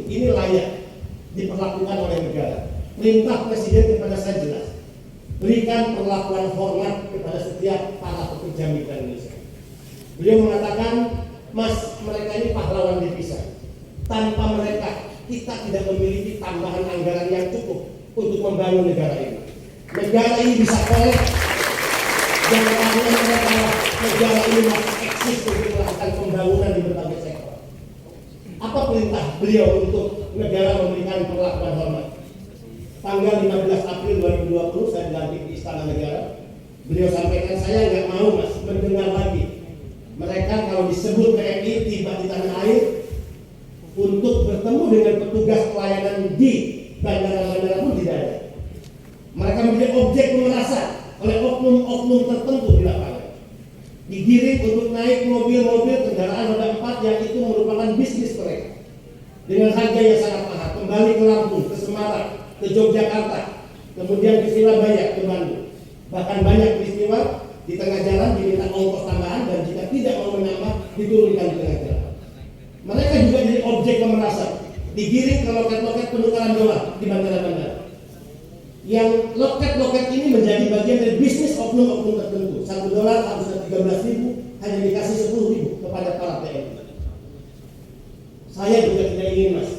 Ini layak diperlakukan oleh negara. Perintah Presiden kepada saya jelas, berikan perlakuan hormat kepada setiap para pekerja migran Indonesia. Beliau mengatakan, Mas, mereka ini pahlawan devisa. Tanpa mereka, kita tidak memiliki tambahan anggaran yang cukup untuk membangun negara ini. Negara ini bisa kolek, dan karena mereka, negara ini masih eksis untuk melakukan pembangunan di berbagai sektor. Apa perintah beliau untuk negara memberikan perlakuan hormat? Tanggal 15 April 2020 saya dilantik di Istana Negara. Beliau sampaikan, saya nggak mau Mas mendengar lagi mereka kalau disebut TNI tiba di tanah air untuk bertemu dengan petugas pelayanan di bandara-bandara pun tidak ada. Mereka menjadi objek pemerasan oleh oknum-oknum tertentu di lapangan. Digiring untuk naik mobil-mobil kendaraan roda 4 yang itu merupakan bisnis mereka. Dengan harga yang sangat mahal, kembali ke Lampung, ke Semarang, ke Yogyakarta, kemudian ke Surabaya, ke Bandung. Bahkan banyak peristiwa di tengah jalan diminta ongkos tambahan dan jika tidak mau menambah diturunkan di tengah jalan. Mereka juga jadi objek pemerasan, digiring ke loket-loket penukaran dolar di bandara-bandara. Yang loket-loket ini menjadi bagian dari bisnis oknum-oknum tertentu. $1 harusnya 13.000, hanya dikasih 10.000 kepada para TNI. Saya juga tidak ingin Mas,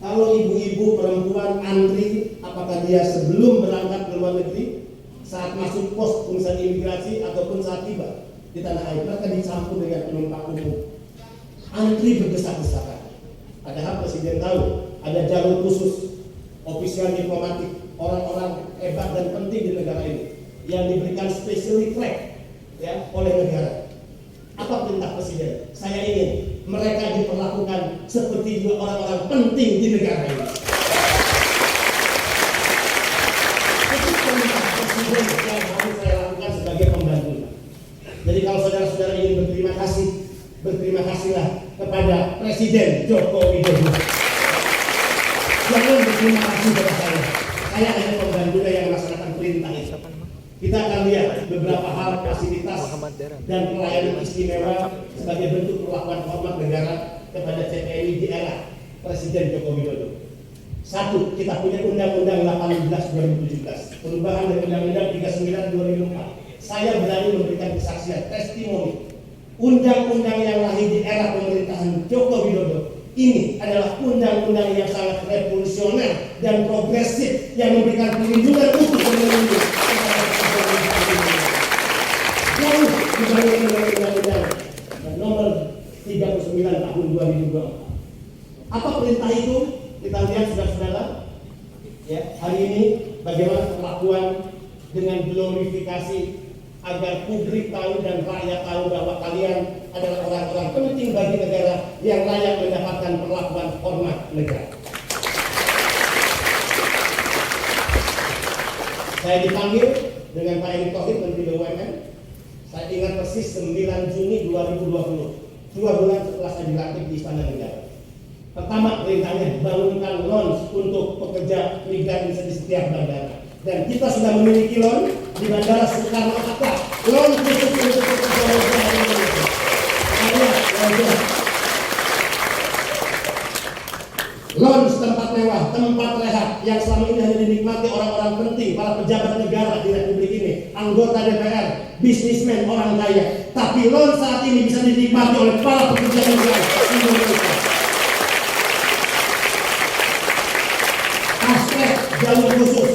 kalau ibu-ibu perempuan antri, apakah dia sebelum berangkat ke luar negeri, saat masuk pos pengisian imigrasi ataupun saat tiba di tanah air, mereka dicampur dengan penumpang umum. Antri berdesak-desakan. Padahal Presiden tahu ada jalur khusus ofisial diplomatik, orang-orang hebat dan penting di negara ini yang diberikan special track ya oleh negara. Apa perintah Presiden? Saya ingin mereka diperlakukan seperti juga orang-orang penting di negara ini. Itu perintah Presiden yang harus saya lakukan sebagai pembantu. Jadi kalau saudara-saudara ingin berterima kasihlah kepada Presiden Joko Widodo. Jangan berterima kasih kepada saya. Saya hanya pembantunya yang melaksanakan perintah itu. Kita akan lihat beberapa hal fasilitas dan pelayanan istimewa sebagai bentuk perlakuan hormat negara kepada CPNI di era Presiden Joko Widodo. Satu, kita punya Undang-Undang 18/2017, perubahan dari Undang-Undang 39/2004. Saya berani memberikan kesaksian, testimoni. Undang-undang yang lahir di era pemerintahan Joko Widodo ini adalah undang-undang yang sangat revolusioner dan progresif yang memberikan perlindungan untuk pemilih jauh dibanding undang-undang nomor 39 tahun 2024. Apa perintah itu? Kita lihat saudara-saudara. Ya, hari ini bagaimana perlakuan dengan glorifikasi agar publik tahu dan rakyat tahu bahwa kalian adalah orang-orang penting bagi negara yang layak mendapatkan perlakuan hormat negara. Saya dipanggil dengan Pak Erick Thohir, Menteri BUMN. Saya ingat persis 9 Juni 2020, 2 bulan setelah saya dilantik di Istana Negara. Pertama perintahnya, bangunkan lounge untuk pekerja migran di setiap bandara. Dan kita sudah memiliki lounge di Bandara Soekarno-Hatta, lounge khusus untuk pekerja migran Indonesia. Lounge tempat mewah, tempat rehat yang selama ini hanya dinikmati orang-orang penting, para pejabat negara di Republik ini. anggota DPR, bisnismen, orang kaya. Tapi loan saat ini bisa dinikmati oleh para pekerja migran Indonesia. Aspek jalur khusus,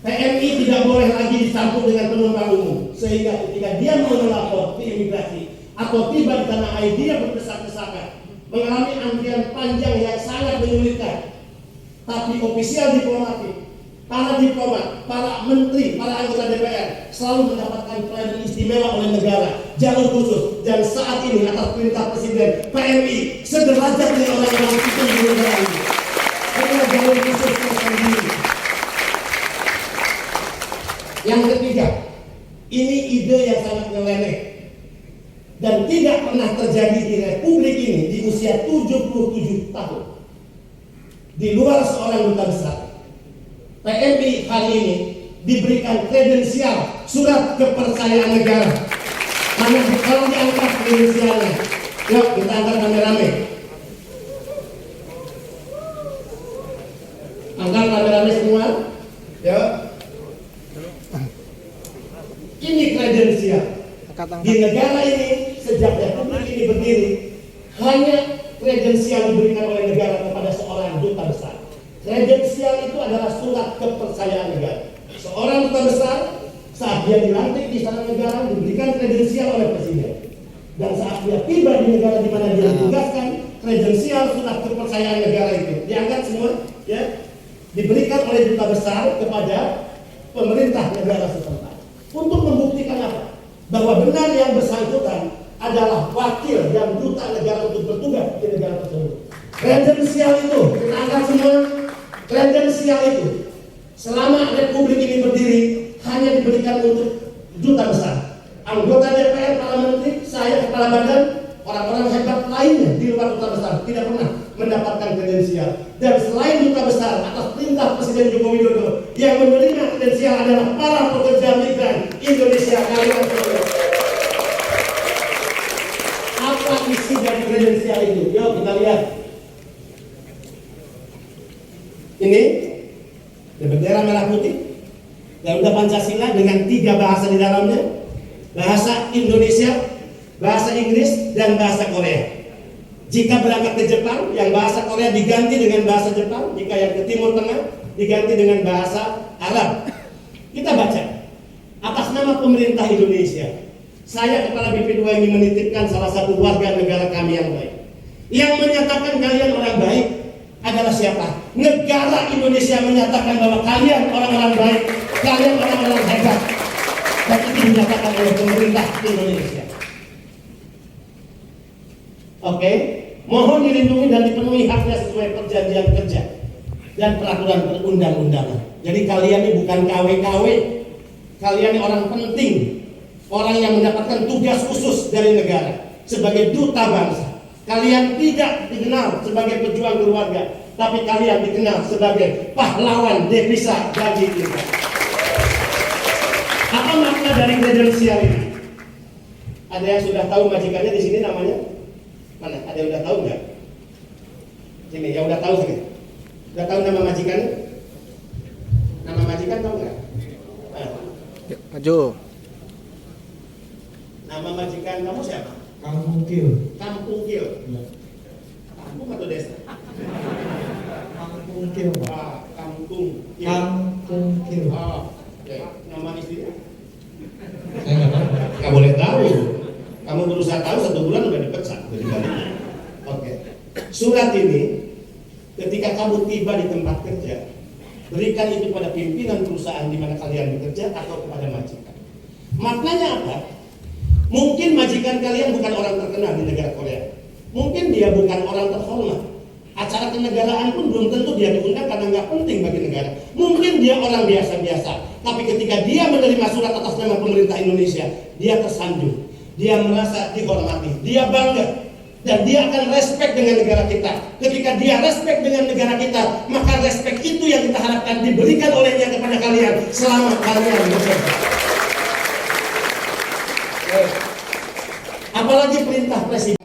PMI tidak boleh lagi dicampur dengan penumpang umum, sehingga ketika dia mau melapor ke imigrasi atau tiba di tanah air, dia berdesak-desakan, mengalami antrian panjang yang sangat menyulitkan. Tapi ofisial diplomatik, para diplomat, para menteri, para anggota DPR selalu mendapatkan pelayanan istimewa oleh negara, jalur khusus. Dan saat ini atas perintah Presiden, PMI sederajat dengan orang-orang itu di negara ini. Karena jalur khusus tersendiri. Yang ketiga, ini ide yang sangat nyeleneh dan tidak pernah terjadi di Republik ini di usia 77 tahun. Di luar seorang duta besar, PMI hari ini diberikan kredensial surat kepercayaan negara. Karena kalau diangkat kredensialnya, yuk kita angkat rame-rame. Angkat rame-rame semua, ya. Ini kredensial. Di negara ini sejak Republik ini berdiri, hanya kredensial diberikan oleh negara kepada seorang duta besar. Kredensial itu adalah surat kepercayaan negara. Seorang duta besar saat dia dilantik di istana negara diberikan kredensial oleh presiden. Dan saat dia tiba di negara di mana dia ditugaskan, kredensial surat kepercayaan negara itu diangkat semua, ya, diberikan oleh duta besar kepada pemerintah negara setempat untuk membuktikan apa? Bahwa benar yang bersangkutan adalah wakil dan duta negara untuk bertugas di negara tersebut. Kredensial itu, kita angkat semua. Kredensial itu selama Republik ini berdiri hanya diberikan untuk duta besar, anggota DPR, para menteri, saya kepala badan, orang-orang hebat lainnya di luar duta besar tidak pernah mendapatkan kredensial. Dan selain duta besar, atas perintah Presiden Joko Widodo, yang menerima kredensial adalah para pekerja migran Indonesia. Apa isi dari kredensial itu? Yuk kita lihat. Ini bendera merah putih, Garuda Pancasila dengan 3 bahasa di dalamnya, bahasa Indonesia, bahasa Inggris, dan bahasa Korea. Jika berangkat ke Jepang, yang bahasa Korea diganti dengan bahasa Jepang. Jika yang ke Timur Tengah diganti dengan bahasa Arab. Kita baca atas nama pemerintah Indonesia, saya Kepala BP2 ingin menitipkan salah satu warga negara kami yang baik. Yang menyatakan kalian orang baik adalah siapa? Negara Indonesia menyatakan bahwa kalian orang-orang baik, kalian orang-orang hebat. Dan itu dinyatakan oleh pemerintah Indonesia. Oke, mohon dilindungi dan dipenuhi haknya sesuai perjanjian kerja dan peraturan perundang-undangan. Jadi kalian ini bukan KW-KW, kalian ini orang penting, orang yang mendapatkan tugas khusus dari negara sebagai duta bangsa. Kalian tidak dikenal sebagai pejuang keluarga, tapi kalian dikenal sebagai pahlawan devisa bagi kita. Apa makna dari kredensial ini? Ada yang sudah tahu majikannya di sini namanya? Mana? Ada yang udah tahu nggak? Sini, yang udah tahu sini. Udah tahu nama majikannya? Nama majikan tahu nggak? Maju. Nama majikan kamu siapa? Kampung Kil. Kampung Kil. Ya. Kampung atau desa? Kampung Kil, Pak. Kampung Kil. Kampung Kil. Oh, oke. Nama istrinya? Saya nggak tahu. Nggak boleh tahu. Kamu berusaha tahu 1 bulan udah dipecat. Oke. Surat ini ketika kamu tiba di tempat kerja, berikan itu pada pimpinan perusahaan di mana kalian bekerja atau kepada majikan. Maknanya apa? Mungkin majikan kalian bukan orang terkenal di negara Korea. Mungkin dia bukan orang terhormat. Acara kenegaraan pun belum tentu dia diundang karena nggak penting bagi negara. Mungkin dia orang biasa-biasa. Tapi ketika dia menerima surat atas nama pemerintah Indonesia, dia tersanjung. Dia merasa dihormati. Dia bangga. Dan dia akan respect dengan negara kita. Ketika dia respect dengan negara kita, maka respect itu yang kita harapkan diberikan olehnya kepada kalian selama kalian bekerja. Apalagi perintah presiden.